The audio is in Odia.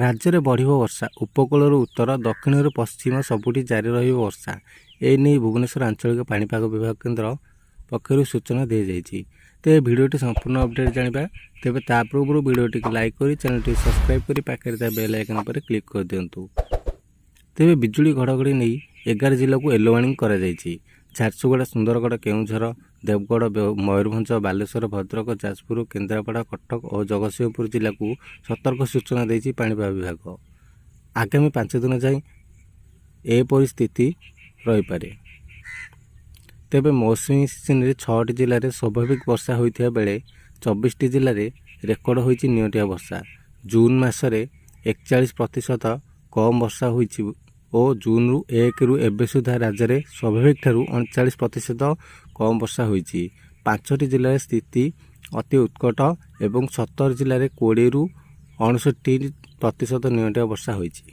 ରାଜ୍ୟରେ ବଢ଼ିବ ବର୍ଷା। ଉପକୂଳରୁ ଉତ୍ତର, ଦକ୍ଷିଣରୁ ପଶ୍ଚିମ ସବୁଠି ଜାରି ରହିବ ବର୍ଷା। ଏ ନେଇ ଭୁବନେଶ୍ୱର ଆଞ୍ଚଳିକ ପାଣିପାଗ ବିଭାଗ କେନ୍ଦ୍ର ପକ୍ଷରୁ ସୂଚନା ଦିଆଯାଇଛି। ତେବେ ଭିଡ଼ିଓଟି ସମ୍ପୂର୍ଣ୍ଣ ଅପଡେଟ୍ ଜାଣିବା। ତେବେ ତା ପୂର୍ବରୁ ଭିଡ଼ିଓଟିକୁ ଲାଇକ୍ କରି ଚ୍ୟାନେଲଟି ସବସ୍କ୍ରାଇବ୍ କରି ପାଖରେ ଥିବା ବେଲ୍ ଆଇକନ୍ ଉପରେ କ୍ଲିକ୍ କରିଦିଅନ୍ତୁ। ତେବେ ବିଜୁଳି ଘଡ଼ଘଡ଼ି ନେଇ 11 ଜିଲ୍ଲାକୁ ୟେଲୋ ୱାର୍ଣ୍ଣିଂ କରାଯାଇଛି। ଝାରସୁଗୁଡ଼ା, ସୁନ୍ଦରଗଡ଼, କେଉଁଝର, ଦେବଗଡ଼, ମୟୂରଭଞ୍ଜ, ବାଲେଶ୍ୱର, ଭଦ୍ରକ, ଯାଜପୁର, କେନ୍ଦ୍ରାପଡ଼ା, କଟକ ଓ ଜଗତସିଂହପୁର ଜିଲ୍ଲାକୁ ସତର୍କ ସୂଚନା ଦେଇଛି ପାଣିପାଗ ବିଭାଗ। ଆଗାମୀ 5 ଦିନ ଯାଏଁ ଏପରି ସ୍ଥିତି ରହିପାରେ। ତେବେ ମୌସୁମୀ ସିଜନରେ 6ଟି ଜିଲ୍ଲାରେ ସ୍ୱାଭାବିକ ବର୍ଷା ହୋଇଥିବା ବେଳେ 24ଟି ଜିଲ୍ଲାରେ ରେକର୍ଡ ହୋଇଛି ନିଅଣ୍ଟିଆ ବର୍ଷା। ଜୁନ୍ ମାସରେ 41% କମ୍ ବର୍ଷା ହୋଇଛି ଓ ଜୁନ୍ରୁ 1ରୁ ଏବେ ସୁଦ୍ଧା ରାଜ୍ୟରେ ସ୍ୱାଭାବିକଠାରୁ 39% କମ୍ ବର୍ଷା ହୋଇଛି। 5ଟି ଜିଲ୍ଲାରେ ସ୍ଥିତି ଅତି ଉତ୍କଟ ଏବଂ 17 ଜିଲ୍ଲାରେ 20ରୁ 69% ନିଅଣ୍ଟିଆ ବର୍ଷା ହୋଇଛି।